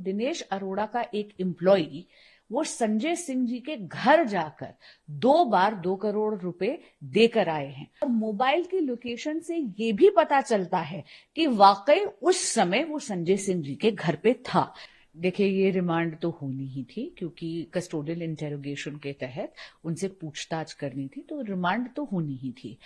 दिनेश अरोड़ा का एक एम्प्लॉई वो संजय सिंह जी के घर जाकर 2 बार 2 करोड़ रुपए देकर आए हैं। और मोबाइल की लोकेशन से ये भी पता चलता है कि वाकई उस समय वो संजय सिंह जी के घर पे था। देखिए, ये रिमांड तो होनी ही थी क्योंकि कस्टोडियल इंटेरोगेशन के तहत उनसे पूछताछ करनी थी, तो रिमांड तो होनी ही थी।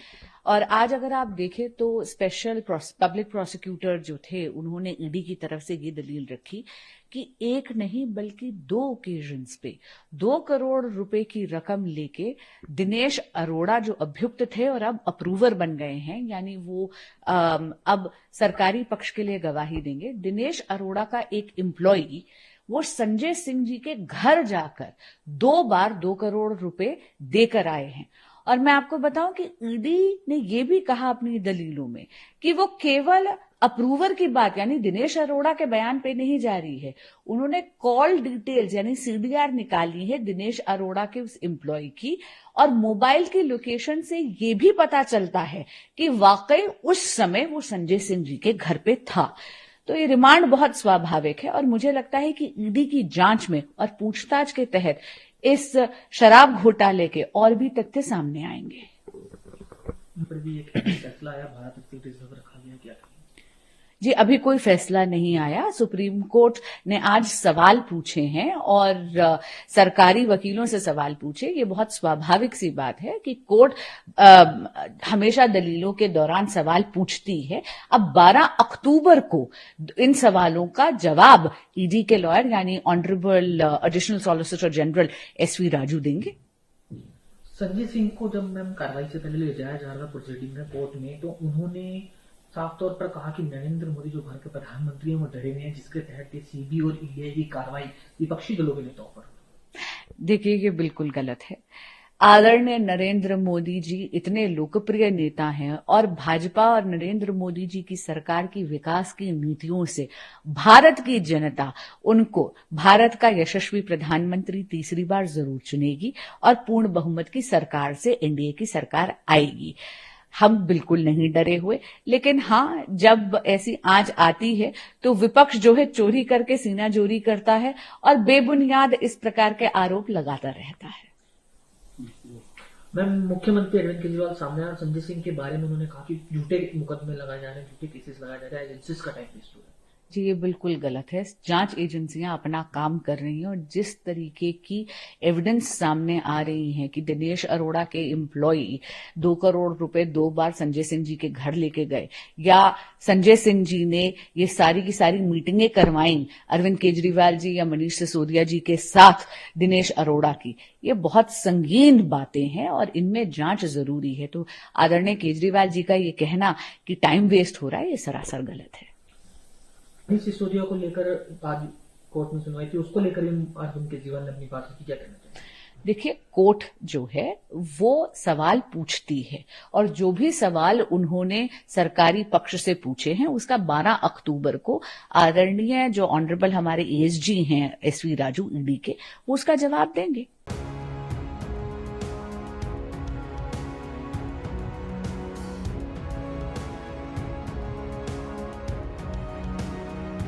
और आज अगर आप देखें तो स्पेशल पब्लिक प्रोसिक्यूटर जो थे उन्होंने ईडी की तरफ से ये दलील रखी कि एक नहीं बल्कि 2 ओकेजन्स पे 2 करोड़ रुपए की रकम लेके दिनेश अरोड़ा जो अभियुक्त थे और अब अप्रूवर बन गए हैं, यानी वो अब सरकारी पक्ष के लिए गवाही देंगे। दिनेश अरोड़ा का एक एम्प्लॉई वो संजय सिंह जी के घर जाकर 2 बार 2 करोड़ रुपए देकर आए हैं। और मैं आपको बताऊं कि ईडी ने ये भी कहा अपनी दलीलों में कि वो केवल अप्रूवर की बात यानी दिनेश अरोड़ा के बयान पे नहीं जा रही है, उन्होंने कॉल डिटेल्स यानी सीडीआर निकाली है दिनेश अरोड़ा के उस एम्प्लॉय की, और मोबाइल की लोकेशन से ये भी पता चलता है कि वाकई उस समय वो संजय सिंह जी के घर पे था। तो ये रिमांड बहुत स्वाभाविक है और मुझे लगता है कि ईडी की जांच में और पूछताछ के तहत इस शराब घोटाले के और भी तथ्य सामने आएंगे। पर भी एक फैसला आया, भारत स्टेट रिजर्व रखा गया, क्या? जी, अभी कोई फैसला नहीं आया। सुप्रीम कोर्ट ने आज सवाल पूछे हैं और सरकारी वकीलों से सवाल पूछे। ये बहुत स्वाभाविक सी बात है कि कोर्ट हमेशा दलीलों के दौरान सवाल पूछती है। अब 12 अक्टूबर को इन सवालों का जवाब ईडी के लॉयर यानी honourable additional solicitor general SV Raju देंगे। संजय सिंह को जब मैम कार्रवाई से पहले ले जाया जा रहा प्रोसीडिंग में कोर्ट में, तो उन्होंने साफ तौर पर कहा कि नरेंद्र मोदी जो भारत के प्रधानमंत्री हैं वो डरे हुए हैं, जिसके तहत सीबी और ईडी की कार्रवाई विपक्षी दलों के नेताओं पर। देखिए, ये बिल्कुल गलत है। आदरणीय नरेंद्र मोदी जी इतने लोकप्रिय नेता हैं और भाजपा और नरेंद्र मोदी जी की सरकार की विकास की नीतियों से भारत की जनता उनको भारत का यशस्वी प्रधानमंत्री तीसरी बार जरूर चुनेगी और पूर्ण बहुमत की सरकार से एनडीए की सरकार आएगी। हम बिल्कुल नहीं डरे हुए, लेकिन हाँ, जब ऐसी आंच आती है तो विपक्ष जो है चोरी करके सीना जोरी करता है और बेबुनियाद इस प्रकार के आरोप लगाता रहता है। मैम, मुख्यमंत्री अरविंद केजरीवाल सामने आए, संजय सिंह के बारे में उन्होंने कहा कि झूठे मुकदमे लगाए जा रहे हैं, झूठे केसेस लगाए जा रहे हैं, एजेंसीज का टाइम वेस्ट हो रहा है। जी, ये बिल्कुल गलत है। जांच एजेंसियां अपना काम कर रही हैं और जिस तरीके की एविडेंस सामने आ रही है कि दिनेश अरोड़ा के एम्प्लॉई 2 करोड़ रुपए 2 बार संजय सिंह जी के घर लेके गए, या संजय सिंह जी ने ये सारी की सारी मीटिंगें करवाई अरविंद केजरीवाल जी या मनीष सिसोदिया जी के साथ दिनेश अरोड़ा की, ये बहुत संगीन बातें हैं और इनमें जांच जरूरी है। तो आदरणीय केजरीवाल जी का ये कहना कि टाइम वेस्ट हो रहा है, ये सरासर गलत है। मनीष सिसोदिया को लेकर आज कोर्ट में सुनवाई थी, उसको लेकर अरविंद केजरीवाल ने अपनी बात की, क्या कहना चाहिए? देखिए, कोर्ट जो है वो सवाल पूछती है और जो भी सवाल उन्होंने सरकारी पक्ष से पूछे हैं उसका 12 अक्टूबर को आदरणीय जो ऑनरेबल हमारे एएसजी हैं एसवी राजू ईडी के, वो उसका जवाब देंगे।